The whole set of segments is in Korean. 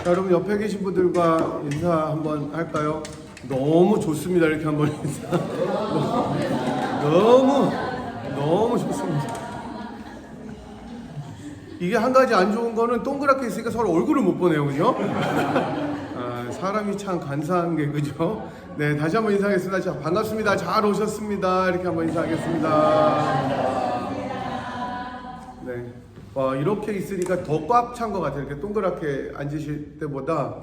자, 여러분 옆에 계신 분들과 인사 한번 할까요? 너무 좋습니다. 이렇게 한번 인사. 너무 좋습니다. 이게 한 가지 안 좋은 거는 동그랗게 있으니까 서로 얼굴을 못 보네요, 그죠? 사람이 참 간사한 게 그죠? 네, 다시 한번 인사하겠습니다. 자, 반갑습니다. 잘 오셨습니다. 이렇게 한번 인사하겠습니다. 네. 와, 이렇게 있으니까 더 꽉 찬 것 같아요. 이렇게 동그랗게 앉으실 때보다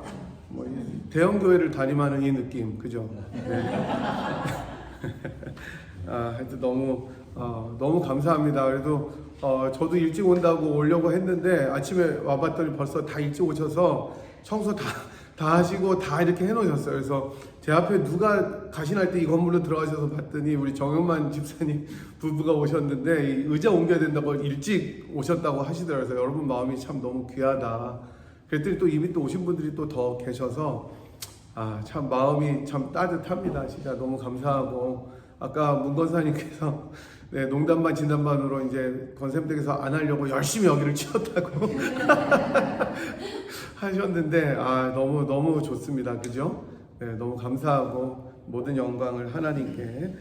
뭐 대형 교회를 다니마는 이 느낌, 그죠? 네. 하여튼 너무 감사합니다. 그래도 저도 일찍 온다고 오려고 했는데 아침에 와봤더니 벌써 다 일찍 오셔서 청소 다 하시고 다 이렇게 해놓으셨어요. 그래서 제 앞에 누가 가신할 때 이 건물로 들어가셔서 봤더니 우리 정영만 집사님 부부가 오셨는데 이 의자 옮겨야 된다고 일찍 오셨다고 하시더라고요. 그래서 여러분 마음이 참 너무 귀하다. 그랬더니 또 이미 또 오신 분들이 또 더 계셔서 참 마음이 참 따뜻합니다. 진짜 너무 감사하고 아까 문건사님께서 네, 농담반 진담반으로 이제 건샘댁에서 안 하려고 열심히 여기를 치웠다고 하셨는데 너무 좋습니다. 그죠? 네, 너무 감사하고 모든 영광을 하나님께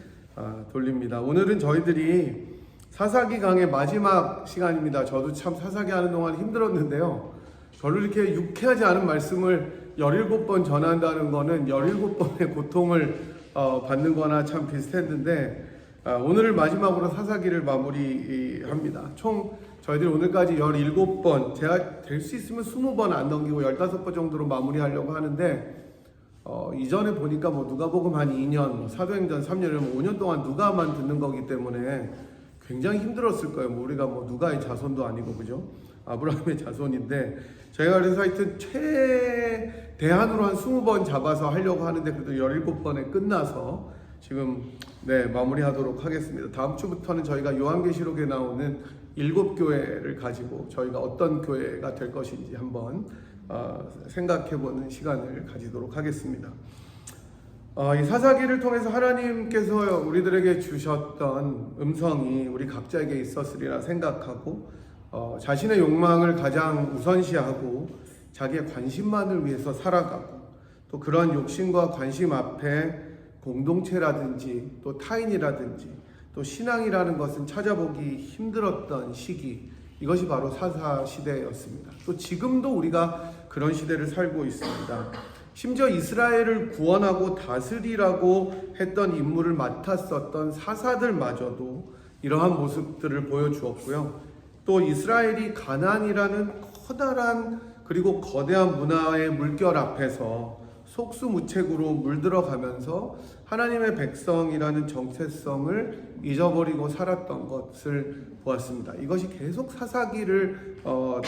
돌립니다. 오늘은 저희들이 사사기 강의 마지막 시간입니다. 저도 참 사사기 하는 동안 힘들었는데요. 별로 이렇게 유쾌하지 않은 말씀을 17번 전한다는 거는 17번의 고통을 받는 거나 참 비슷했는데 오늘을 마지막으로 사사기를 마무리합니다. 총 저희들이 오늘까지 17번, 제가 될 수 있으면 20번 안 넘기고 15번 정도로 마무리하려고 하는데 이전에 보니까 뭐 누가복음 한 2년, 사도행전 3년, 5년 동안 누가만 듣는 거기 때문에 굉장히 힘들었을 거예요. 우리가 뭐 누가의 자손도 아니고 그죠? 아브라함의 자손인데 제가 그래서 하여튼 최대한으로 한 20번 잡아서 하려고 하는데 그래도 17번에 끝나서 지금 마무리하도록 하겠습니다. 다음 주부터는 저희가 요한계시록에 나오는 7교회를 가지고 저희가 어떤 교회가 될 것인지 한번 생각해보는 시간을 가지도록 하겠습니다. 이 사사기를 통해서 하나님께서 우리들에게 주셨던 음성이 우리 각자에게 있었으리라 생각하고 자신의 욕망을 가장 우선시하고 자기의 관심만을 위해서 살아가고 또 그러한 욕심과 관심 앞에 공동체라든지 또 타인이라든지 또 신앙이라는 것은 찾아보기 힘들었던 시기, 이것이 바로 사사 시대였습니다. 또 지금도 우리가 그런 시대를 살고 있습니다. 심지어 이스라엘을 구원하고 다스리라고 했던 임무를 맡았었던 사사들마저도 이러한 모습들을 보여주었고요. 또 이스라엘이 가나안이라는 커다란 그리고 거대한 문화의 물결 앞에서 속수무책으로 물들어가면서 하나님의 백성이라는 정체성을 잊어버리고 살았던 것을 보았습니다. 이것이 계속 사사기를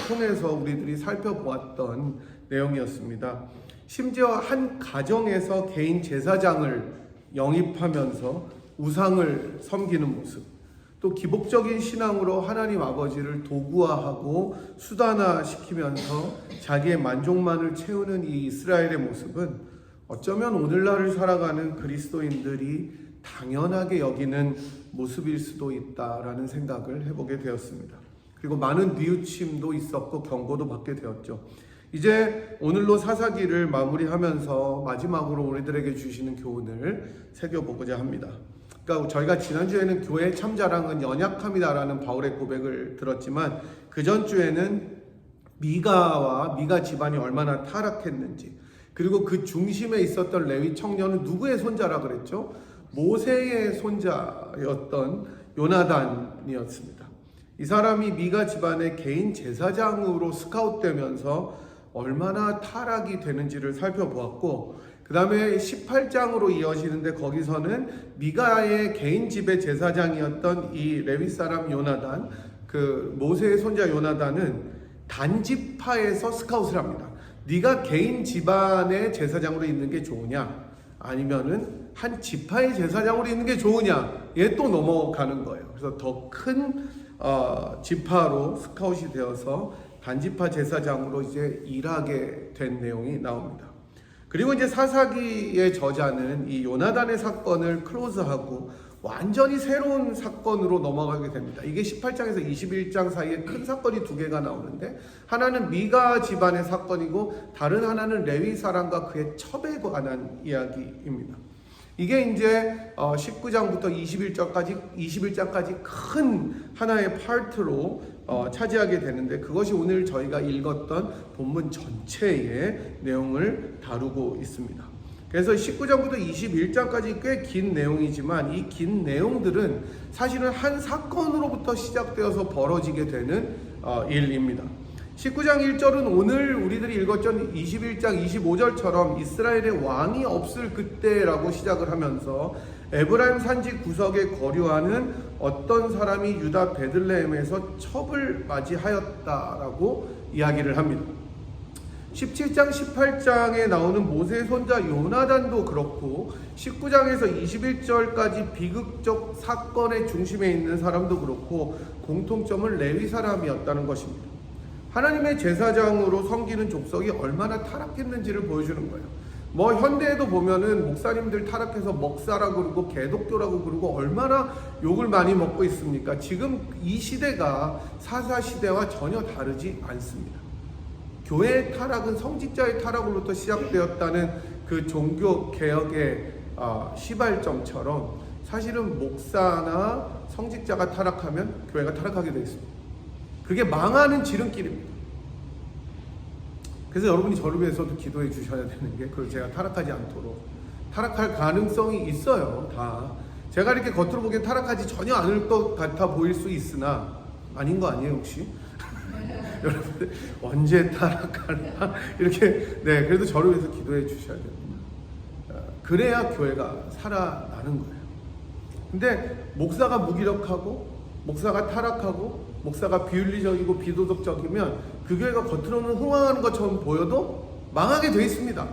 통해서 우리들이 살펴보았던 내용이었습니다. 심지어 한 가정에서 개인 제사장을 영입하면서 우상을 섬기는 모습, 또 기복적인 신앙으로 하나님 아버지를 도구화하고 수단화시키면서 자기의 만족만을 채우는 이 이스라엘의 모습은 어쩌면 오늘날을 살아가는 그리스도인들이 당연하게 여기는 모습일 수도 있다라는 생각을 해보게 되었습니다. 그리고 많은 뉘우침도 있었고 경고도 받게 되었죠. 이제 오늘로 사사기를 마무리하면서 마지막으로 우리들에게 주시는 교훈을 새겨보고자 합니다. 그러니까 저희가 지난주에는 교회 참자랑은 연약함이다라는 바울의 고백을 들었지만 그 전주에는 미가 집안이 얼마나 타락했는지, 그리고 그 중심에 있었던 레위 청년은 누구의 손자라 그랬죠? 모세의 손자였던 요나단이었습니다. 이 사람이 미가 집안의 개인 제사장으로 스카웃되면서 얼마나 타락이 되는지를 살펴보았고, 그 다음에 18장으로 이어지는데 거기서는 미가의 개인 집의 제사장이었던 이 레위 사람 요나단, 그 모세의 손자 요나단은 단지파에서 스카웃을 합니다. 네가 개인 집안의 제사장으로 있는 게 좋으냐, 아니면은 한 지파의 제사장으로 있는 게 좋으냐에 또 넘어가는 거예요. 그래서 더 큰 지파로 스카웃이 되어서 단지파 제사장으로 이제 일하게 된 내용이 나옵니다. 그리고 이제 사사기의 저자는 이 요나단의 사건을 클로즈하고 완전히 새로운 사건으로 넘어가게 됩니다. 이게 18장에서 21장 사이에 큰 사건이 두 개가 나오는데, 하나는 미가 집안의 사건이고 다른 하나는 레위 사람과 그의 첩에 관한 이야기입니다. 이게 이제 19장부터 21장까지 큰 하나의 파트로 차지하게 되는데, 그것이 오늘 저희가 읽었던 본문 전체의 내용을 다루고 있습니다. 그래서 19장부터 21장까지 꽤 긴 내용이지만, 이 긴 내용들은 사실은 한 사건으로부터 시작되어서 벌어지게 되는 일입니다. 19장 1절은 오늘 우리들이 읽었던 21장 25절처럼 이스라엘의 왕이 없을 그때라고 시작을 하면서 에브라임 산지 구석에 거류하는 어떤 사람이 유다 베들레헴에서 첩을 맞이하였다라고 이야기를 합니다. 17장 18장에 나오는 모세의 손자 요나단도 그렇고 19장에서 21절까지 비극적 사건의 중심에 있는 사람도 그렇고 공통점은 레위 사람이었다는 것입니다. 하나님의 제사장으로 섬기는 족속이 얼마나 타락했는지를 보여주는 거예요. 뭐 현대에도 보면은 목사님들 타락해서 먹사라고 그러고 개독교라고 그러고 얼마나 욕을 많이 먹고 있습니까? 지금 이 시대가 사사 시대와 전혀 다르지 않습니다. 교회의 타락은 성직자의 타락으로부터 시작되었다는 그 종교 개혁의 시발점처럼 사실은 목사나 성직자가 타락하면 교회가 타락하게 되어 있습니다. 그게 망하는 지름길입니다. 그래서 여러분이 저를 위해서도 기도해 주셔야 되는 게, 그걸 제가 타락하지 않도록. 타락할 가능성이 있어요, 다. 제가 이렇게 겉으로 보기엔 타락하지 전혀 않을 것 같아 보일 수 있으나 아닌 거 아니에요 혹시? 여러분들 언제 타락하나 이렇게, 네, 그래도 저를 위해서 기도해 주셔야 됩니다. 그래야 교회가 살아나는 거예요. 근데 목사가 무기력하고 목사가 타락하고 목사가 비윤리적이고 비도덕적이면 그 교회가 겉으로는 흥황하는 것처럼 보여도 망하게 돼 있습니다.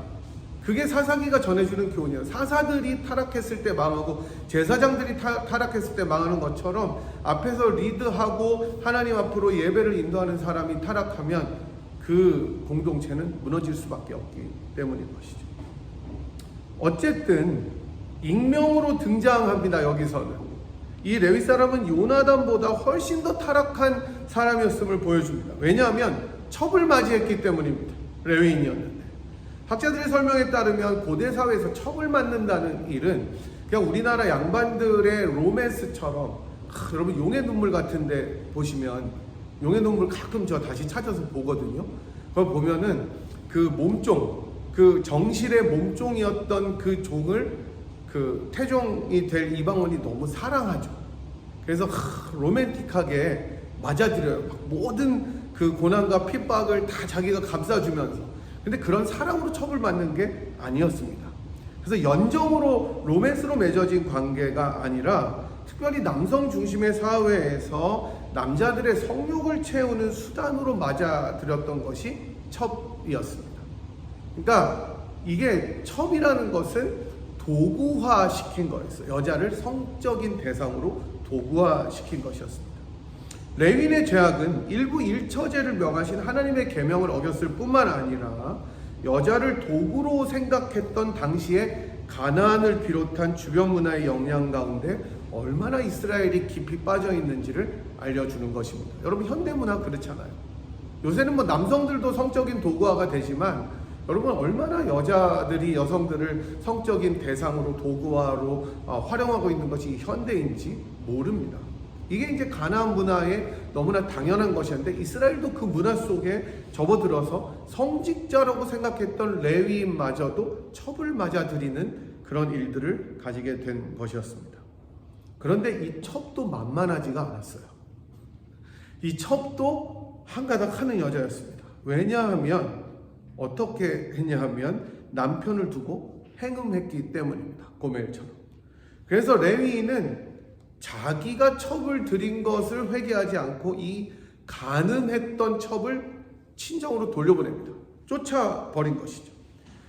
그게 사사기가 전해주는 교훈이에요. 사사들이 타락했을 때 망하고 제사장들이 타락했을 때 망하는 것처럼 앞에서 리드하고 하나님 앞으로 예배를 인도하는 사람이 타락하면 그 공동체는 무너질 수밖에 없기 때문인 것이죠. 어쨌든 익명으로 등장합니다. 여기서는 이 레위 사람은 요나단보다 훨씬 더 타락한 사람이었음을 보여줍니다. 왜냐하면 첩을 맞이했기 때문입니다. 레위인이었는데. 학자들의 설명에 따르면 고대 사회에서 첩을 맞는다는 일은 그냥 우리나라 양반들의 로맨스처럼, 여러분 용의 눈물 같은데 보시면, 용의 눈물 가끔 저 다시 찾아서 보거든요. 그걸 보면은 그 몸종, 그 정실의 몸종이었던 그 종을 그 태종이 될 이방원이 너무 사랑하죠. 그래서 로맨틱하게 맞아들여요. 모든 그 고난과 핍박을 다 자기가 감싸주면서. 근데 그런 사랑으로 첩을 맞는 게 아니었습니다. 그래서 연정으로 로맨스로 맺어진 관계가 아니라 특별히 남성 중심의 사회에서 남자들의 성욕을 채우는 수단으로 맞아들였던 것이 첩이었습니다. 그러니까 이게 첩이라는 것은 도구화시킨 거였어요. 여자를 성적인 대상으로 도구화시킨 것이었습니다. 레위인의 죄악은 일부 일처제를 명하신 하나님의 계명을 어겼을 뿐만 아니라 여자를 도구로 생각했던 당시의 가나안을 비롯한 주변 문화의 영향 가운데 얼마나 이스라엘이 깊이 빠져 있는지를 알려주는 것입니다. 여러분 현대 문화 그렇잖아요. 요새는 뭐 남성들도 성적인 도구화가 되지만 여러분 얼마나 여성들을 성적인 대상으로 도구화로 활용하고 있는 것이 현대인지 모릅니다. 이게 이제 가나안 문화에 너무나 당연한 것이었는데 이스라엘도 그 문화 속에 접어들어서 성직자라고 생각했던 레위인마저도 첩을 맞아들이는 그런 일들을 가지게 된 것이었습니다. 그런데 이 첩도 만만하지가 않았어요. 이 첩도 한가닥 하는 여자였습니다. 왜냐하면 어떻게 했냐 하면 남편을 두고 행음했기 때문입니다. 고멜처럼. 그래서 레위인은 자기가 첩을 들인 것을 회개하지 않고 이 간음했던 첩을 친정으로 돌려보냅니다. 쫓아버린 것이죠.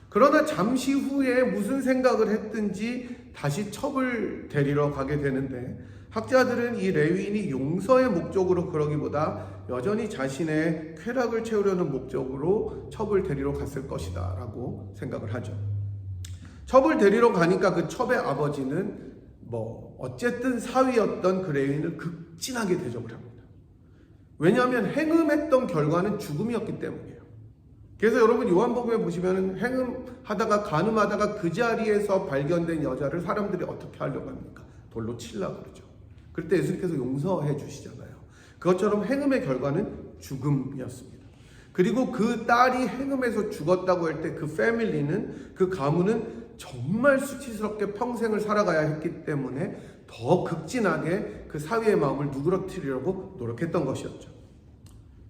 그러나 잠시 후에 무슨 생각을 했든지 다시 첩을 데리러 가게 되는데 학자들은 이 레위인이 용서의 목적으로 그러기보다 여전히 자신의 쾌락을 채우려는 목적으로 첩을 데리러 갔을 것이다 라고 생각을 하죠. 첩을 데리러 가니까 그 첩의 아버지는 어쨌든 사위였던 그 레위인을 극진하게 대접을 합니다. 왜냐하면 행음했던 결과는 죽음이었기 때문이에요. 그래서 여러분 요한복음에 보시면 행음하다가 간음하다가 그 자리에서 발견된 여자를 사람들이 어떻게 하려고 합니까? 돌로 치려고 그러죠. 그럴 때 예수님께서 용서해 주시잖아요. 그것처럼 행음의 결과는 죽음이었습니다. 그리고 그 딸이 행음해서 죽었다고 할 때 그 패밀리는, 그 가문은 정말 수치스럽게 평생을 살아가야 했기 때문에 더 극진하게 그 사위의 마음을 누그러뜨리려고 노력했던 것이었죠.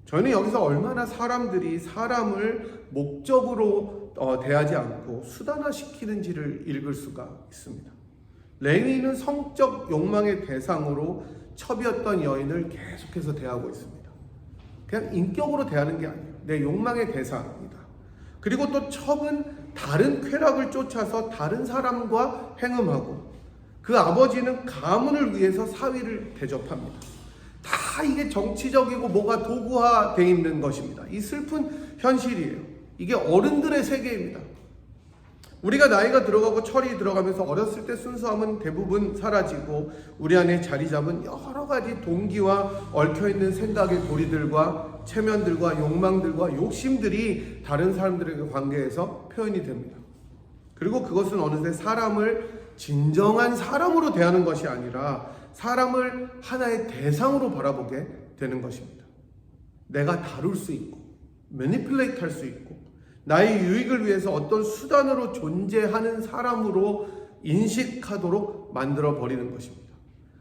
저희는 여기서 얼마나 사람들이 사람을 목적으로 대하지 않고 수단화시키는지를 읽을 수가 있습니다. 레위인은 성적 욕망의 대상으로 첩이었던 여인을 계속해서 대하고 있습니다. 그냥 인격으로 대하는 게 아니에요. 내 욕망의 대상입니다. 그리고 또 첩은 다른 쾌락을 쫓아서 다른 사람과 행음하고, 그 아버지는 가문을 위해서 사위를 대접합니다. 다 이게 정치적이고 뭐가 도구화되어 있는 것입니다. 이 슬픈 현실이에요. 이게 어른들의 세계입니다. 우리가 나이가 들어가고 철이 들어가면서 어렸을 때 순수함은 대부분 사라지고 우리 안에 자리 잡은 여러 가지 동기와 얽혀있는 생각의 고리들과 체면들과 욕망들과 욕심들이 다른 사람들에게 관계에서 표현이 됩니다. 그리고 그것은 어느새 사람을 진정한 사람으로 대하는 것이 아니라 사람을 하나의 대상으로 바라보게 되는 것입니다. 내가 다룰 수 있고 매니플레이트 할 수 있고 나의 유익을 위해서 어떤 수단으로 존재하는 사람으로 인식하도록 만들어 버리는 것입니다.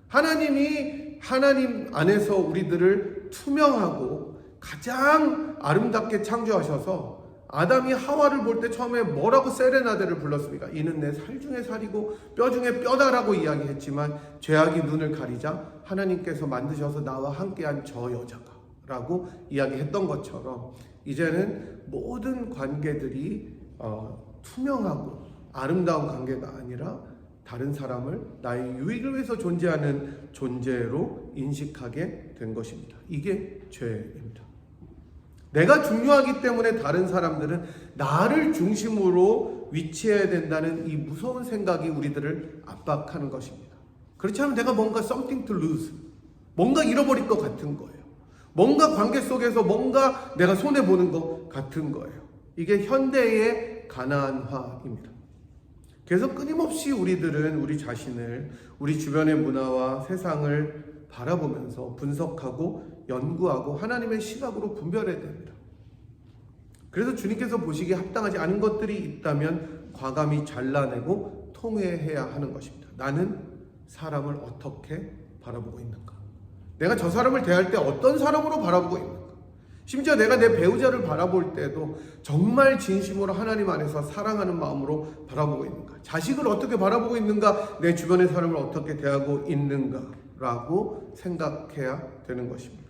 하나님 안에서 우리들을 투명하고 가장 아름답게 창조하셔서 아담이 하와를 볼 때 처음에 뭐라고 세레나데를 불렀습니까? 이는 내 살 중에 살이고 뼈 중에 뼈다라고 이야기했지만 죄악이 눈을 가리자 하나님께서 만드셔서 나와 함께한 저 여자가 라고 이야기했던 것처럼 이제는 모든 관계들이 투명하고 아름다운 관계가 아니라 다른 사람을 나의 유익을 위해서 존재하는 존재로 인식하게 된 것입니다. 이게 죄입니다. 내가 중요하기 때문에 다른 사람들은 나를 중심으로 위치해야 된다는 이 무서운 생각이 우리들을 압박하는 것입니다. 그렇지 않으면 내가 뭔가 something to lose, 뭔가 잃어버릴 것 같은 거예요. 뭔가 관계 속에서 뭔가 내가 손해보는 것 같은 거예요. 이게 현대의 가나안화입니다. 그래서 끊임없이 우리들은 우리 자신을 우리 주변의 문화와 세상을 바라보면서 분석하고 연구하고 하나님의 시각으로 분별해야 됩니다. 그래서 주님께서 보시기에 합당하지 않은 것들이 있다면 과감히 잘라내고 통회해야 하는 것입니다. 나는 사람을 어떻게 바라보고 있는가? 내가 저 사람을 대할 때 어떤 사람으로 바라보고 있는가? 심지어 내가 내 배우자를 바라볼 때도 정말 진심으로 하나님 안에서 사랑하는 마음으로 바라보고 있는가? 자식을 어떻게 바라보고 있는가? 내 주변의 사람을 어떻게 대하고 있는가? 라고 생각해야 되는 것입니다.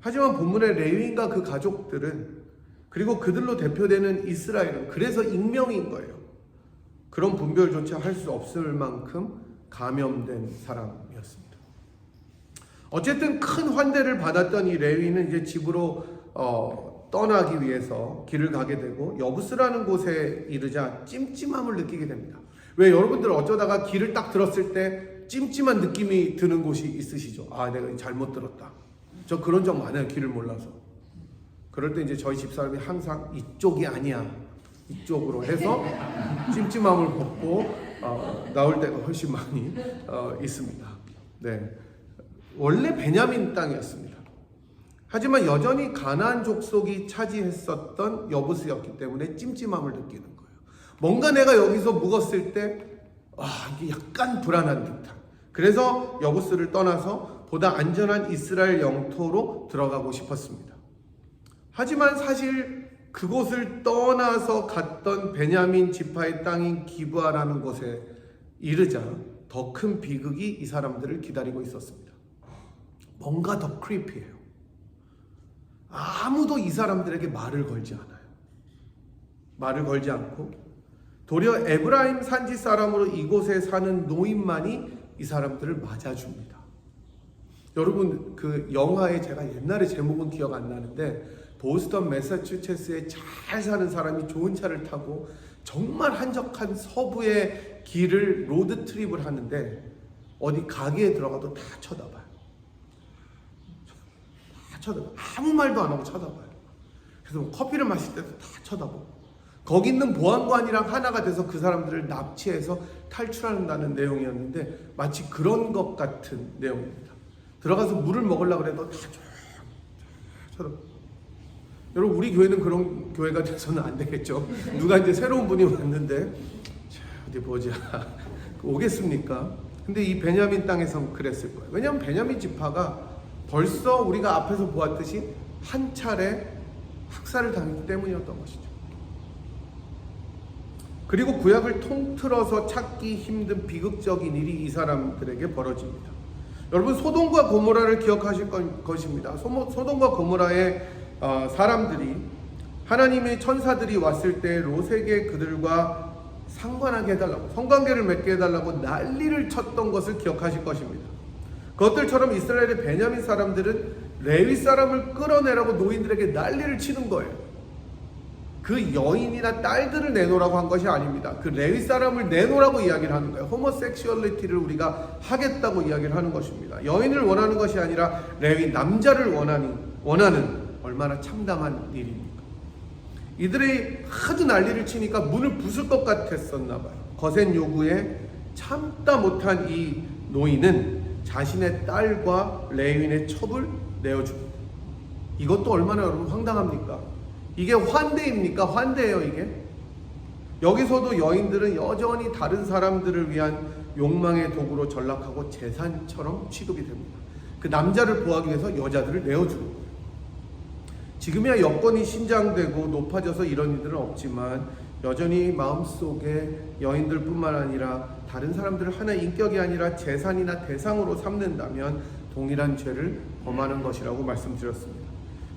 하지만 본문의 레위인과 그 가족들은, 그리고 그들로 대표되는 이스라엘은 그래서 익명인 거예요. 그런 분별조차 할 수 없을 만큼 감염된 사람이었습니다. 어쨌든 큰 환대를 받았던 이 레위는 이제 집으로 떠나기 위해서 길을 가게 되고 여부스라는 곳에 이르자 찜찜함을 느끼게 됩니다. 왜 여러분들 어쩌다가 길을 딱 들었을 때 찜찜한 느낌이 드는 곳이 있으시죠? 아, 내가 잘못 들었다. 저 그런 적 많아요. 길을 몰라서. 그럴 때 이제 저희 집사람이 항상 이쪽이 아니야, 이쪽으로 해서 찜찜함을 벗고 나올 때가 훨씬 많이 있습니다. 네. 원래 베냐민 땅이었습니다. 하지만 여전히 가나안 족속이 차지했었던 여부스였기 때문에 찜찜함을 느끼는 거예요. 뭔가 내가 여기서 묵었을 때 이게 약간 불안한 듯한. 그래서 여부스를 떠나서 보다 안전한 이스라엘 영토로 들어가고 싶었습니다. 하지만 사실 그곳을 떠나서 갔던 베냐민 지파의 땅인 기브아라는 곳에 이르자 더 큰 비극이 이 사람들을 기다리고 있었습니다. 뭔가 더 크리피해요. 아무도 이 사람들에게 말을 걸지 않아요. 말을 걸지 않고 도리어 에브라임 산지 사람으로 이곳에 사는 노인만이 이 사람들을 맞아줍니다. 여러분, 그 영화에 제가 옛날에 제목은 기억 안 나는데 보스턴 매사추세츠에 잘 사는 사람이 좋은 차를 타고 정말 한적한 서부의 길을 로드 트립을 하는데 어디 가게에 들어가도 다 쳐다봐요. 다 쳐다봐요. 아무 말도 안 하고 쳐다봐요. 그래서 뭐 커피를 마실 때도 다 쳐다보고, 거기 있는 보안관이랑 하나가 돼서 그 사람들을 납치해서 탈출한다는 내용이었는데 마치 그런 것 같은 내용입니다. 들어가서 물을 먹으려고 해도 다 쳐다봐요. 여러분, 우리 교회는 그런 교회가 돼서는 안 되겠죠. 누가 이제 새로운 분이 왔는데 어디 보자 오겠습니까? 근데 이 베냐민 땅에선 그랬을 거예요. 왜냐하면 베냐민 지파가 벌써 우리가 앞에서 보았듯이 한 차례 학살을 당했기 때문이었던 것이죠. 그리고 구약을 통틀어서 찾기 힘든 비극적인 일이 이 사람들에게 벌어집니다. 여러분, 소돔과 고모라를 기억하실 것입니다. 소돔과 고모라의 사람들이, 하나님의 천사들이 왔을 때 롯에게 그들과 상관하게 해달라고, 성관계를 맺게 해달라고 난리를 쳤던 것을 기억하실 것입니다. 그것들처럼 이스라엘의 베냐민 사람들은 레위 사람을 끌어내라고 노인들에게 난리를 치는 거예요. 그 여인이나 딸들을 내놓으라고 한 것이 아닙니다. 그 레위 사람을 내놓으라고 이야기를 하는 거예요. 호모섹슈얼리티를 우리가 하겠다고 이야기를 하는 것입니다. 여인을 원하는 것이 아니라 레위 남자를 원하는 얼마나 참담한 일입니까? 이들이 하도 난리를 치니까 문을 부술 것 같았었나 봐요. 거센 요구에 참다 못한 이 노인은 자신의 딸과 레위인의 첩을 내어줍니다. 이것도 얼마나 여러분 황당합니까? 이게 환대입니까? 환대예요, 이게. 여기서도 여인들은 여전히 다른 사람들을 위한 욕망의 도구로 전락하고 재산처럼 취급이 됩니다. 그 남자를 보호하기 위해서 여자들을 내어주는 거예요. 지금이야 여건이 신장되고 높아져서 이런 일들은 없지만 여전히 마음속에 여인들뿐만 아니라 다른 사람들을 하나의 인격이 아니라 재산이나 대상으로 삼는다면 동일한 죄를 범하는 것이라고 말씀드렸습니다.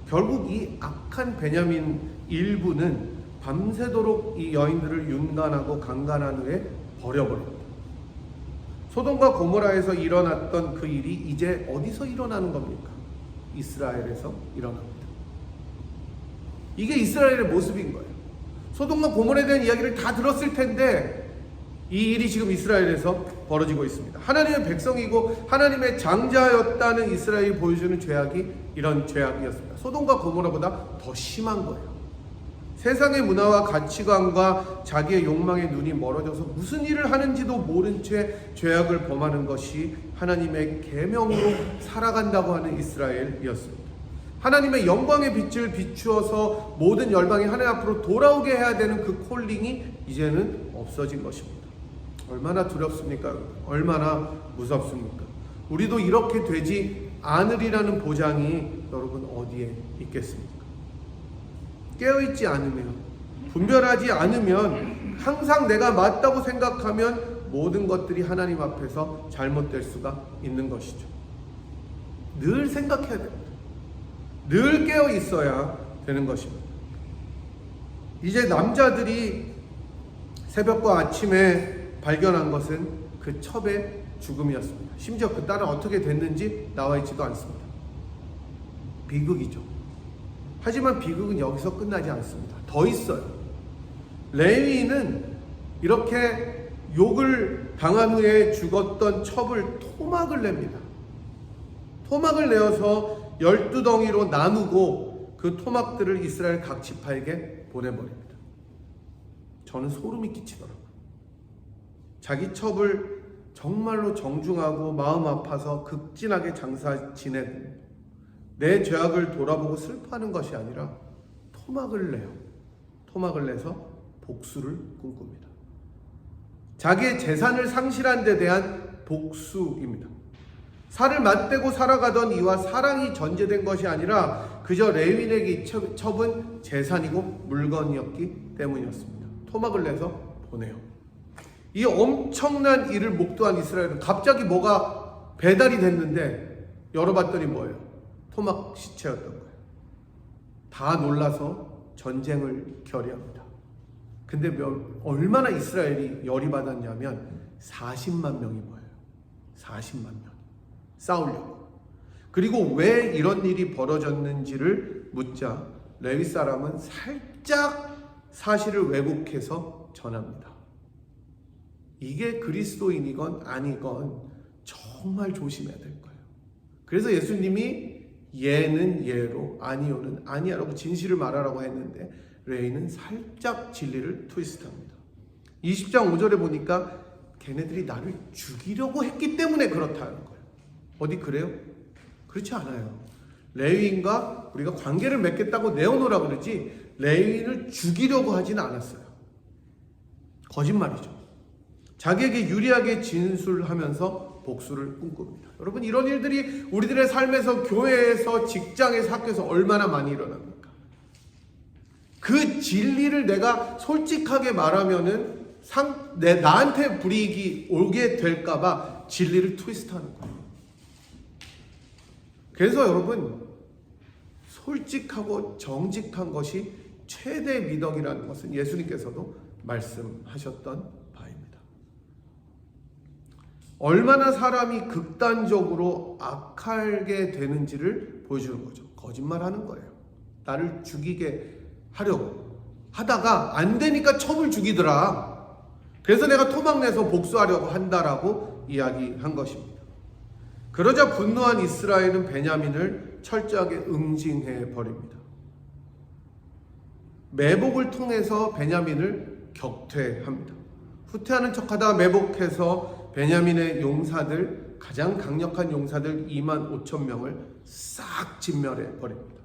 결국 이 악한 베냐민 일부는 밤새도록 이 여인들을 윤간하고 강간한 후에 버려버립니다. 소돔과 고모라에서 일어났던 그 일이 이제 어디서 일어나는 겁니까? 이스라엘에서 일어납니다. 이게 이스라엘의 모습인 거예요. 소돔과 고모라에 대한 이야기를 다 들었을 텐데 이 일이 지금 이스라엘에서 벌어지고 있습니다. 하나님의 백성이고 하나님의 장자였다는 이스라엘이 보여주는 죄악이 이런 죄악이었습니다. 소돔과 고모라보다 더 심한 거예요. 세상의 문화와 가치관과 자기의 욕망의 눈이 멀어져서 무슨 일을 하는지도 모른 채 죄악을 범하는 것이 하나님의 계명으로 살아간다고 하는 이스라엘이었습니다. 하나님의 영광의 빛을 비추어서 모든 열방이 하나님 앞으로 돌아오게 해야 되는 그 콜링이 이제는 없어진 것입니다. 얼마나 두렵습니까? 얼마나 무섭습니까? 우리도 이렇게 되지 않으리라는 보장이 여러분 어디에 있겠습니까? 깨어있지 않으면, 분별하지 않으면, 항상 내가 맞다고 생각하면 모든 것들이 하나님 앞에서 잘못될 수가 있는 것이죠. 늘 생각해야 됩니다. 늘 깨어 있어야 되는 것입니다. 이제 남자들이 새벽과 아침에 발견한 것은 그 첩의 죽음이었습니다. 심지어 그 딸은 어떻게 됐는지 나와 있지도 않습니다. 비극이죠. 하지만 비극은 여기서 끝나지 않습니다. 더 있어요. 레위인은 이렇게 욕을 당한 후에 죽었던 첩을 토막을 냅니다. 토막을 내어서 12덩이로 나누고 그 토막들을 이스라엘 각 지파에게 보내버립니다. 저는 소름이 끼치더라고요. 자기 첩을 정말로 정중하고 마음 아파서 극진하게 장사 지내고 내 죄악을 돌아보고 슬퍼하는 것이 아니라 토막을 내요. 토막을 내서 복수를 꿈꿉니다. 자기의 재산을 상실한 데 대한 복수입니다. 살을 맞대고 살아가던 이와 사랑이 전제된 것이 아니라 그저 레위인에게 첩은 재산이고 물건이었기 때문이었습니다. 토막을 내서 보내요. 이 엄청난 일을 목도한 이스라엘은 갑자기 뭐가 배달이 됐는데 열어봤더니 뭐예요? 토막 시체였던 거예요. 다 놀라서 전쟁을 결의합니다. 근데 얼마나 이스라엘이 열이 받았냐면 40만 명이 모여요. 40만 명. 싸우려고. 그리고 왜 이런 일이 벌어졌는지를 묻자 레위 사람은 살짝 사실을 왜곡해서 전합니다. 이게 그리스도인이건 아니건 정말 조심해야 될 거예요. 그래서 예수님이 예는 예로 아니요는 아니야라고 진실을 말하라고 했는데 레이는 살짝 진리를 트위스트합니다. 20장 5절에 보니까 걔네들이 나를 죽이려고 했기 때문에 그렇다는 거예요. 어디 그래요? 그렇지 않아요. 레위인과 우리가 관계를 맺겠다고 내어놓으라 그러지 레위인을 죽이려고 하지는 않았어요. 거짓말이죠. 자기에게 유리하게 진술하면서 복수를 꿈꿉니다. 여러분, 이런 일들이 우리들의 삶에서, 교회에서, 직장에서, 학교에서 얼마나 많이 일어납니까? 그 진리를 내가 솔직하게 말하면은 나한테 불이익이 오게 될까봐 진리를 트위스트하는 거예요. 그래서 여러분, 솔직하고 정직한 것이 최대 미덕이라는 것은 예수님께서도 말씀하셨던 바입니다. 얼마나 사람이 극단적으로 악하게 되는지를 보여주는 거죠. 거짓말하는 거예요. 나를 죽이게 하려고 하다가 안 되니까 첩을 죽이더라. 그래서 내가 토막내서 복수하려고 한다라고 이야기한 것입니다. 그러자 분노한 이스라엘은 베냐민을 철저하게 응징해 버립니다. 매복을 통해서 베냐민을 격퇴합니다. 후퇴하는 척하다가 매복해서 베냐민의 용사들, 가장 강력한 용사들 25,000명을 싹 진멸해 버립니다.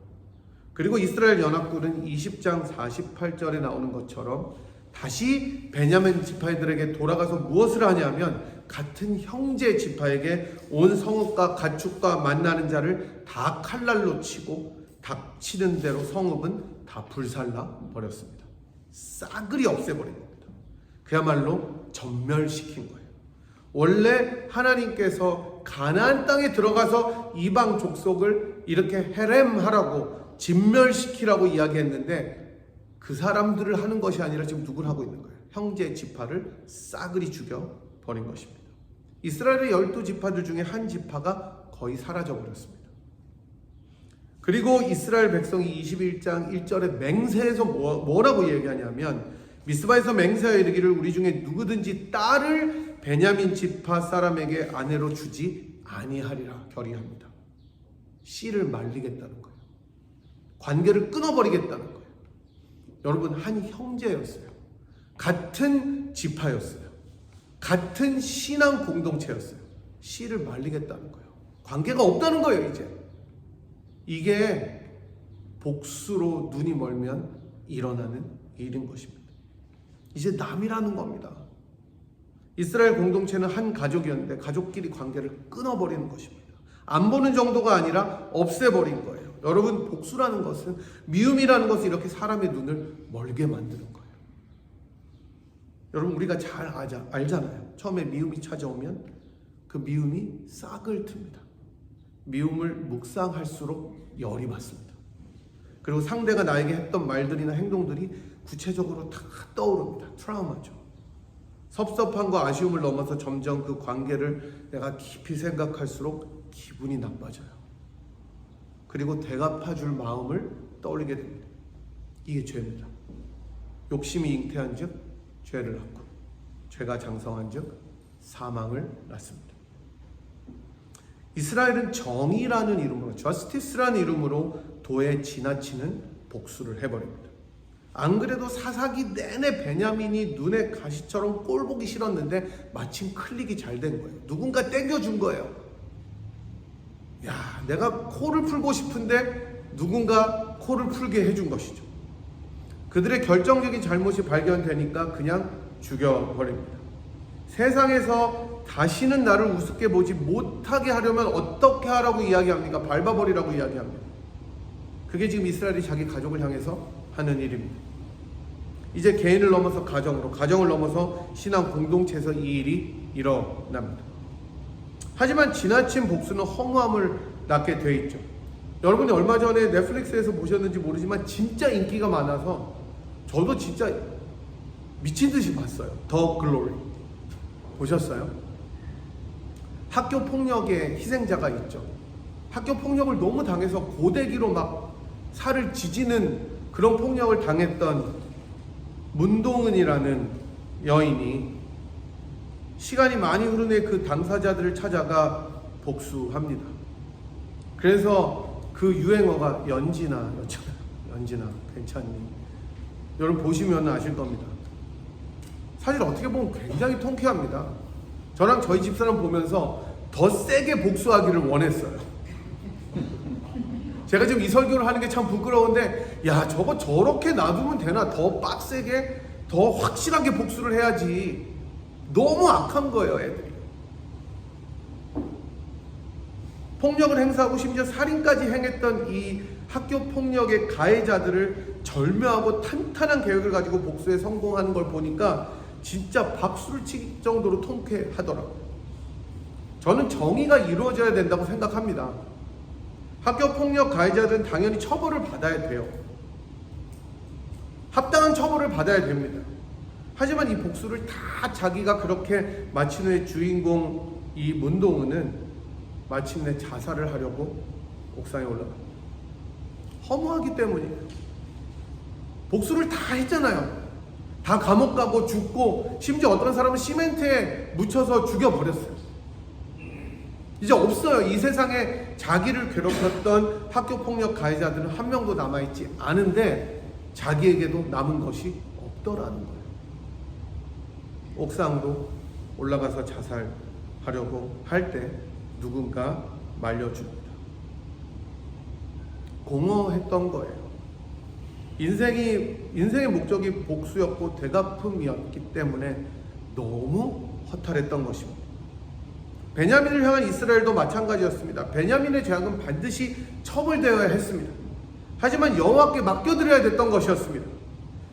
그리고 이스라엘 연합군은 20장 48절에 나오는 것처럼 다시 베냐민 지파들에게 돌아가서 무엇을 하냐면 같은 형제 지파에게 온 성읍과 가축과 만나는 자를 다 칼날로 치고 닥치는 대로 성읍은 다 불살라 버렸습니다. 싸그리 없애버린 겁니다. 그야말로 전멸시킨 거예요. 원래 하나님께서 가나안 땅에 들어가서 이방 족속을 이렇게 헤렘하라고 진멸시키라고 이야기했는데 그 사람들을 하는 것이 아니라 지금 누굴 하고 있는 거예요? 형제 지파를 싸그리 죽여버린 것입니다. 이스라엘의 12지파들 중에 한 지파가 거의 사라져버렸습니다. 그리고 이스라엘 백성이 21장 1절에 맹세해서 뭐라고 얘기하냐면 미스바에서 맹세하여 이르기를 우리 중에 누구든지 딸을 베냐민 지파 사람에게 아내로 주지 아니하리라 결의합니다. 씨를 말리겠다는 거예요. 관계를 끊어버리겠다는 거예요. 여러분, 한 형제였어요. 같은 지파였어요. 같은 신앙 공동체였어요. 씨를 말리겠다는 거예요. 관계가 없다는 거예요, 이제. 이게 복수로 눈이 멀면 일어나는 일인 것입니다. 이제 남이라는 겁니다. 이스라엘 공동체는 한 가족이었는데 가족끼리 관계를 끊어버리는 것입니다. 안 보는 정도가 아니라 없애버린 거예요. 여러분, 복수라는 것은, 미움이라는 것은 이렇게 사람의 눈을 멀게 만드는 거예요. 여러분, 우리가 잘 알잖아요. 처음에 미움이 찾아오면 그 미움이 싹을 틉니다. 미움을 묵상할수록 열이 받습니다. 그리고 상대가 나에게 했던 말들이나 행동들이 구체적으로 다 떠오릅니다. 트라우마죠. 섭섭함과 아쉬움을 넘어서 점점 그 관계를 내가 깊이 생각할수록 기분이 나빠져요. 그리고 대갚아줄 마음을 떠올리게 됩니다. 이게 죄입니다. 욕심이 잉태한 즉 죄를 낳고, 죄가 장성한 즉 사망을 낳습니다. 이스라엘은 정의라는 이름으로, 저스티스라는 이름으로 도에 지나치는 복수를 해버립니다. 안 그래도 사사기 내내 베냐민이 눈에 가시처럼 꼴 보기 싫었는데 마침 클릭이 잘 된 거예요. 누군가 땡겨준 거예요. 야, 내가 코를 풀고 싶은데 누군가 코를 풀게 해준 것이죠. 그들의 결정적인 잘못이 발견되니까 그냥 죽여버립니다. 세상에서 다시는 나를 우습게 보지 못하게 하려면 어떻게 하라고 이야기합니까? 밟아버리라고 이야기합니다. 그게 지금 이스라엘이 자기 가족을 향해서 하는 일입니다. 이제 개인을 넘어서 가정으로, 가정을 넘어서 신앙 공동체에서 이 일이 일어납니다. 하지만 지나친 복수는 허무함을 낳게 돼 있죠. 여러분이 얼마 전에 넷플릭스에서 보셨는지 모르지만 진짜 인기가 많아서 저도 진짜 미친 듯이 봤어요. 더 글로리. 보셨어요? 학교 폭력의 희생자가 있죠. 학교 폭력을 너무 당해서 고데기로 막 살을 지지는 그런 폭력을 당했던 문동은이라는 여인이 시간이 많이 흐른 후에 그 당사자들을 찾아가 복수합니다. 그래서 그 유행어가 연진아, 연진아, 괜찮니? 여러분 보시면 아실 겁니다. 사실 어떻게 보면 굉장히 통쾌합니다. 저랑 저희 집사람 보면서 더 세게 복수하기를 원했어요. 제가 지금 이 설교를 하는 게 참 부끄러운데, 야, 저거 저렇게 놔두면 되나? 더 빡세게, 더 확실하게 복수를 해야지. 너무 악한 거예요, 애들이. 폭력을 행사하고 심지어 살인까지 행했던 이 학교 폭력의 가해자들을 절묘하고 탄탄한 계획을 가지고 복수에 성공하는 걸 보니까 진짜 박수를 칠 정도로 통쾌하더라고요. 저는 정의가 이루어져야 된다고 생각합니다. 학교 폭력 가해자들은 당연히 처벌을 받아야 돼요. 합당한 처벌을 받아야 됩니다. 하지만 이 복수를 다 자기가 그렇게 마친 후에 주인공 이 문동은은 마침내 자살을 하려고 옥상에 올라갑니다. 허무하기 때문이에요. 복수를 다 했잖아요. 다 감옥 가고 죽고, 심지어 어떤 사람은 시멘트에 묻혀서 죽여버렸어요. 이제 없어요. 이 세상에 자기를 괴롭혔던 학교폭력 가해자들은 한 명도 남아있지 않은데 자기에게도 남은 것이 없더라는 거예요. 옥상으로 올라가서 자살하려고 할 때 누군가 말려줍니다. 공허했던 거예요. 인생의 목적이 복수였고 되갚음이었기 때문에 너무 허탈했던 것입니다. 베냐민을 향한 이스라엘도 마찬가지였습니다. 베냐민의 죄악은 반드시 처벌되어야 했습니다. 하지만 여호와께 맡겨드려야 됐던 것이었습니다.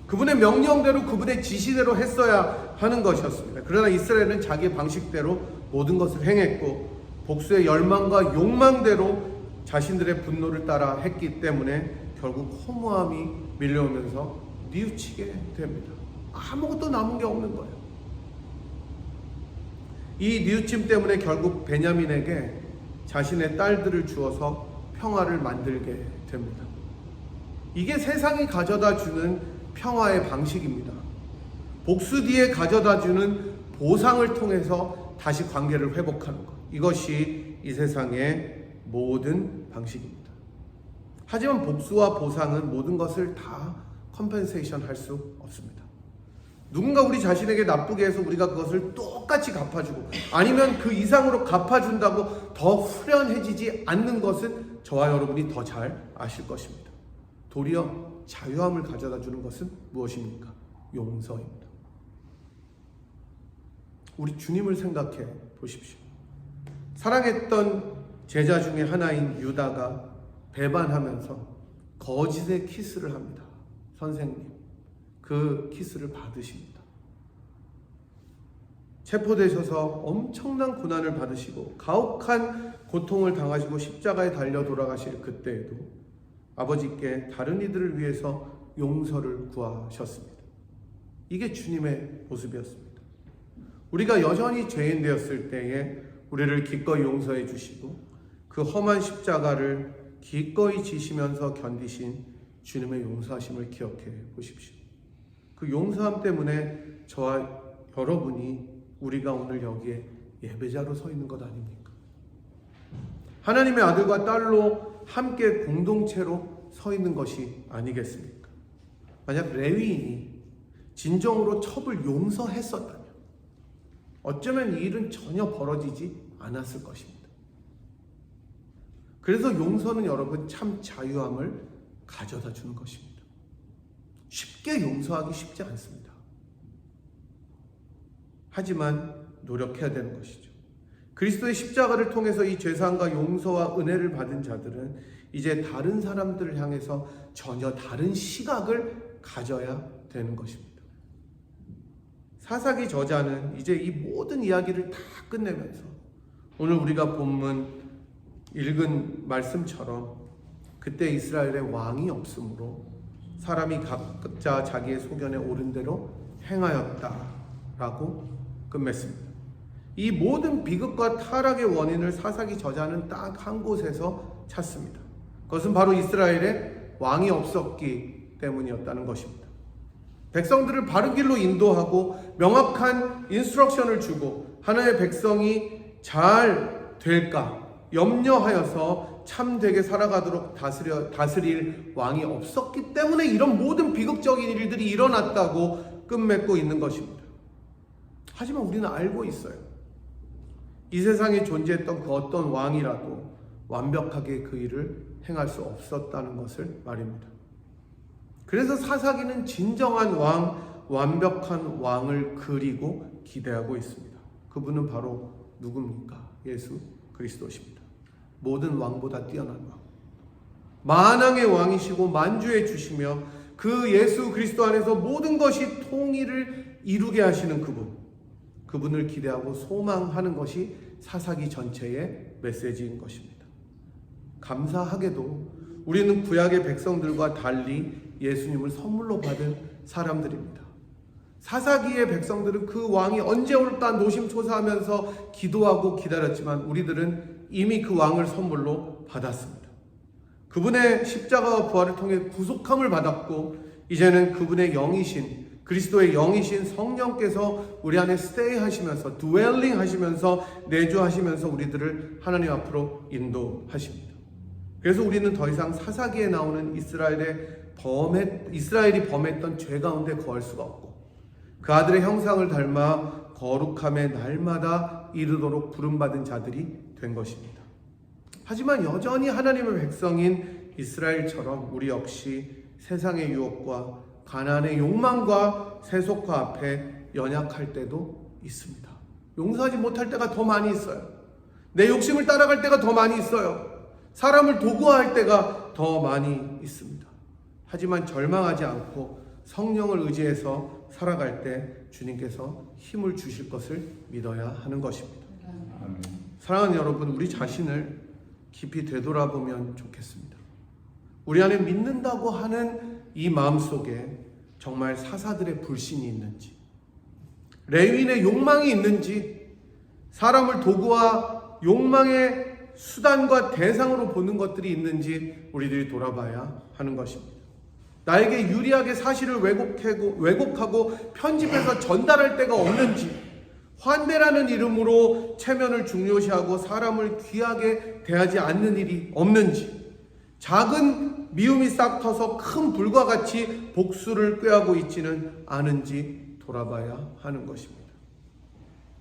그분의 명령대로, 그분의 지시대로 했어야 하는 것이었습니다. 그러나 이스라엘은 자기의 방식대로 모든 것을 행했고 복수의 열망과 욕망대로 자신들의 분노를 따라 했기 때문에 결국 허무함이 밀려오면서 뉘우치게 됩니다. 아무것도 남은 게 없는 거예요. 이 뉘우침 때문에 결국 베냐민에게 자신의 딸들을 주어서 평화를 만들게 됩니다. 이게 세상이 가져다 주는 평화의 방식입니다. 복수 뒤에 가져다 주는 보상을 통해서 다시 관계를 회복하는 것. 이것이 이 세상의 모든 방식입니다. 하지만 복수와 보상은 모든 것을 다 컴펜세이션 할 수 없습니다. 누군가 우리 자신에게 나쁘게 해서 우리가 그것을 똑같이 갚아주고 아니면 그 이상으로 갚아준다고 더 후련해지지 않는 것은 저와 여러분이 더 잘 아실 것입니다. 도리어 자유함을 가져다 주는 것은 무엇입니까? 용서입니다. 우리 주님을 생각해 보십시오. 사랑했던 제자 중에 하나인 유다가 배반하면서 거짓의 키스를 합니다. 선생님, 그 키스를 받으십니다. 체포되셔서 엄청난 고난을 받으시고 가혹한 고통을 당하시고 십자가에 달려 돌아가실 그때에도 아버지께 다른 이들을 위해서 용서를 구하셨습니다. 이게 주님의 모습이었습니다. 우리가 여전히 죄인 되었을 때에 우리를 기꺼이 용서해 주시고 그 험한 십자가를 기꺼이 지시면서 견디신 주님의 용서하심을 기억해 보십시오. 그 용서함 때문에 저와 여러분이 우리가 오늘 여기에 예배자로 서 있는 것 아닙니까? 하나님의 아들과 딸로 함께 공동체로 서 있는 것이 아니겠습니까? 만약 레위인이 진정으로 첩을 용서했었다면 어쩌면 이 일은 전혀 벌어지지 않았을 것입니다. 그래서 용서는 여러분 참 자유함을 가져다 주는 것입니다. 쉽게 용서하기 쉽지 않습니다. 하지만 노력해야 되는 것이죠. 그리스도의 십자가를 통해서 이 죄사함과 용서와 은혜를 받은 자들은 이제 다른 사람들을 향해서 전혀 다른 시각을 가져야 되는 것입니다. 사사기 저자는 이제 이 모든 이야기를 다 끝내면서 오늘 우리가 본문 읽은 말씀처럼 그때 이스라엘에 왕이 없으므로 사람이 각자 자기의 소견에 옳은 대로 행하였다라고 끝맺습니다. 이 모든 비극과 타락의 원인을 사사기 저자는 딱 한 곳에서 찾습니다. 그것은 바로 이스라엘에 왕이 없었기 때문이었다는 것입니다. 백성들을 바른 길로 인도하고 명확한 인스트럭션을 주고 하나님의 백성이 잘 될까 염려하여서 참되게 살아가도록 다스릴 왕이 없었기 때문에 이런 모든 비극적인 일들이 일어났다고 끝맺고 있는 것입니다. 하지만 우리는 알고 있어요. 이 세상에 존재했던 그 어떤 왕이라도 완벽하게 그 일을 행할 수 없었다는 것을 말입니다. 그래서 사사기는 진정한 왕, 완벽한 왕을 그리고 기대하고 있습니다. 그분은 바로 누굽니까? 예수 그리스도십니다. 모든 왕보다 뛰어난 왕, 만왕의 왕이시고 만주의 주시며 그 예수 그리스도 안에서 모든 것이 통일을 이루게 하시는 그분을 기대하고 소망하는 것이 사사기 전체의 메시지인 것입니다. 감사하게도 우리는 구약의 백성들과 달리 예수님을 선물로 받은 사람들입니다. 사사기의 백성들은 그 왕이 언제 올까 노심초사하면서 기도하고 기다렸지만 우리들은 이미 그 왕을 선물로 받았습니다. 그분의 십자가와 부활을 통해 구속함을 받았고 이제는 그분의 영이신 그리스도의 영이신 성령께서 우리 안에 스테이 하시면서 드웰링 하시면서 내주하시면서 우리들을 하나님 앞으로 인도하십니다. 그래서 우리는 더 이상 사사기에 나오는 이스라엘이 범했던 죄 가운데 거할 수가 없고 그 아들의 형상을 닮아 거룩함에 날마다 이르도록 부름받은 자들이 된 것입니다. 하지만 여전히 하나님의 백성인 이스라엘처럼 우리 역시 세상의 유혹과 가난의 욕망과 세속화 앞에 연약할 때도 있습니다. 용서하지 못할 때가 더 많이 있어요. 내 욕심을 따라갈 때가 더 많이 있어요. 사람을 도구화할 때가 더 많이 있습니다. 하지만 절망하지 않고 성령을 의지해서 살아갈 때 주님께서 힘을 주실 것을 믿어야 하는 것입니다. 사랑하는 여러분, 우리 자신을 깊이 되돌아보면 좋겠습니다. 우리 안에 믿는다고 하는 이 마음속에 정말 사사들의 불신이 있는지, 레위인의 욕망이 있는지, 사람을 도구와 욕망의 수단과 대상으로 보는 것들이 있는지 우리들이 돌아봐야 하는 것입니다. 나에게 유리하게 사실을 왜곡하고 편집해서 전달할 데가 없는지, 환대라는 이름으로 체면을 중요시하고 사람을 귀하게 대하지 않는 일이 없는지, 작은 미움이 싹 터서 큰 불과 같이 복수를 꾀하고 있지는 않은지 돌아봐야 하는 것입니다.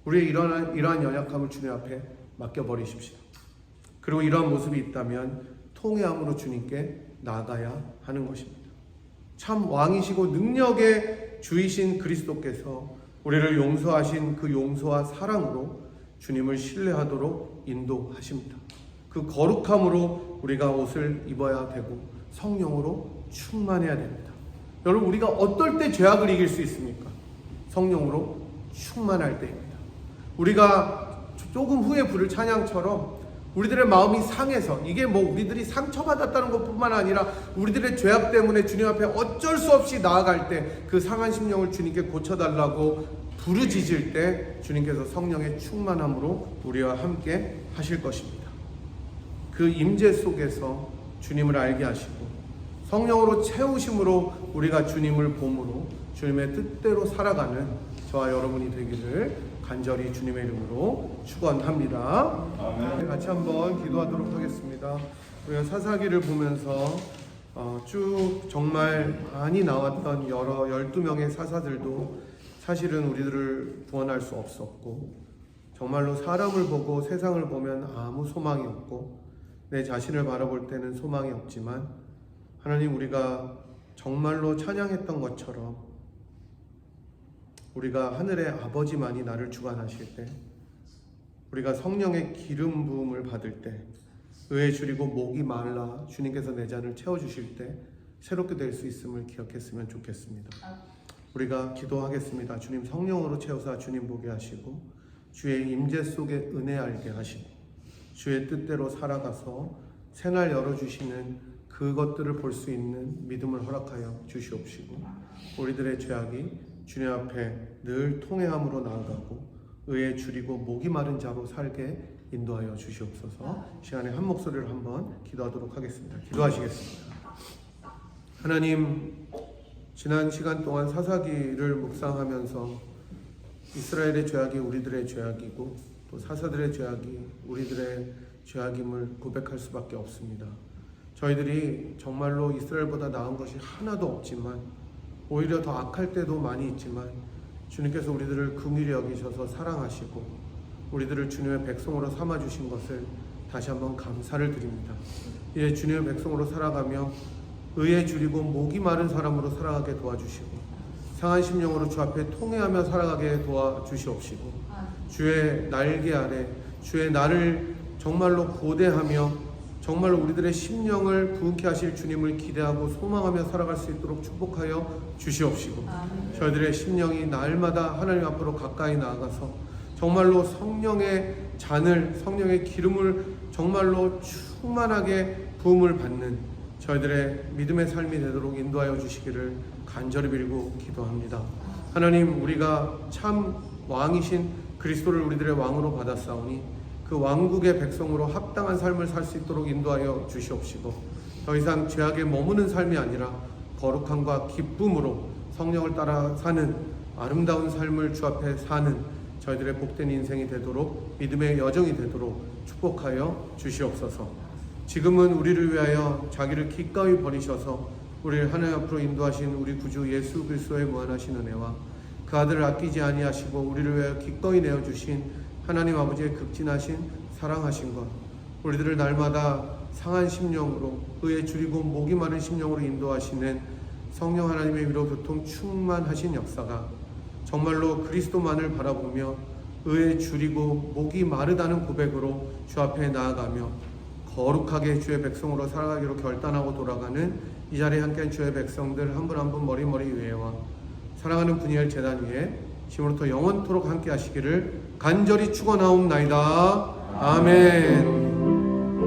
우리의 이러한 연약함을 주님 앞에 맡겨버리십시오. 그리고 이러한 모습이 있다면 통회함으로 주님께 나아가야 하는 것입니다. 참 왕이시고 능력의 주이신 그리스도께서 우리를 용서하신 그 용서와 사랑으로 주님을 신뢰하도록 인도하십니다. 그 거룩함으로 우리가 옷을 입어야 되고 성령으로 충만해야 됩니다. 여러분, 우리가 어떨 때 죄악을 이길 수 있습니까? 성령으로 충만할 때입니다. 우리가 조금 후에 부를 찬양처럼 우리들의 마음이 상해서, 이게 뭐 우리들이 상처받았다는 것뿐만 아니라 우리들의 죄악 때문에 주님 앞에 어쩔 수 없이 나아갈 때 그 상한 심령을 주님께 고쳐달라고 부르짖을 때 주님께서 성령의 충만함으로 우리와 함께 하실 것입니다. 그 임재 속에서 주님을 알게 하시고 성령으로 채우심으로 우리가 주님을 봄으로 주님의 뜻대로 살아가는 저와 여러분이 되기를 간절히 주님의 이름으로 축원합니다. 아멘. 같이 한번 기도하도록 하겠습니다. 우리가 사사기를 보면서 쭉 정말 많이 나왔던 12명의 사사들도 사실은 우리들을 구원할 수 없었고, 정말로 사람을 보고 세상을 보면 아무 소망이 없고 내 자신을 바라볼 때는 소망이 없지만, 하나님, 우리가 정말로 찬양했던 것처럼 우리가 하늘의 아버지만이 나를 주관하실 때, 우리가 성령의 기름 부음을 받을 때, 의에 줄이고 목이 말라 주님께서 내 잔을 채워주실 때 새롭게 될 수 있음을 기억했으면 좋겠습니다. 우리가 기도하겠습니다. 주님 성령으로 채워서 주님 보게 하시고 주의 임재 속에 은혜 알게 하시고 주의 뜻대로 살아가서 새날 열어주시는 그것들을 볼 수 있는 믿음을 허락하여 주시옵시고, 우리들의 죄악이 주님 앞에 늘 통회함으로 나아가고 의에 줄이고 목이 마른 자로 살게 인도하여 주시옵소서. 시간에 한 목소리를 한번 기도하도록 하겠습니다. 기도하시겠습니다. 하나님, 지난 시간 동안 사사기를 묵상하면서 이스라엘의 죄악이 우리들의 죄악이고 또 사사들의 죄악이 우리들의 죄악임을 고백할 수밖에 없습니다. 저희들이 정말로 이스라엘보다 나은 것이 하나도 없지만 오히려 더 악할 때도 많이 있지만 주님께서 우리들을 긍휼히 여기셔서 사랑하시고 우리들을 주님의 백성으로 삼아주신 것을 다시 한번 감사를 드립니다. 이제 주님의 백성으로 살아가며 의에 줄이고 목이 마른 사람으로 살아가게 도와주시고 상한 심령으로 주 앞에 통회하며 살아가게 도와주시옵시고 주의 날개 아래 주의 나를 정말로 고대하며 정말로 우리들의 심령을 부흥케 하실 주님을 기대하고 소망하며 살아갈 수 있도록 축복하여 주시옵시고 저희들의 심령이 날마다 하나님 앞으로 가까이 나아가서 정말로 성령의 잔을 성령의 기름을 정말로 충만하게 부음을 받는 저희들의 믿음의 삶이 되도록 인도하여 주시기를 간절히 빌고 기도합니다. 하나님, 우리가 참 왕이신 그리스도를 우리들의 왕으로 받았사오니 그 왕국의 백성으로 합당한 삶을 살 수 있도록 인도하여 주시옵시고 더 이상 죄악에 머무는 삶이 아니라 거룩함과 기쁨으로 성령을 따라 사는 아름다운 삶을 주 앞에 사는 저희들의 복된 인생이 되도록 믿음의 여정이 되도록 축복하여 주시옵소서. 지금은 우리를 위하여 자기를 기꺼이 버리셔서 우리를 하나님 앞으로 인도하신 우리 구주 예수 그리스도의 무한하신 은혜와 그 아들을 아끼지 아니하시고 우리를 위하여 기꺼이 내어주신 하나님 아버지의 극진하신 사랑하신 것, 우리들을 날마다 상한 심령으로 의에 줄이고 목이 마른 심령으로 인도하시는 성령 하나님의 위로 교통 충만하신 역사가 정말로 그리스도만을 바라보며 의에 줄이고 목이 마르다는 고백으로 주 앞에 나아가며 거룩하게 주의 백성으로 살아가기로 결단하고 돌아가는 이 자리에 함께한 주의 백성들 한 분 한 분 머리머리 위에와 사랑하는 분이엘 제단 위에 지금부터 영원토록 함께 하시기를 간절히 축원하옵나이다. 아멘.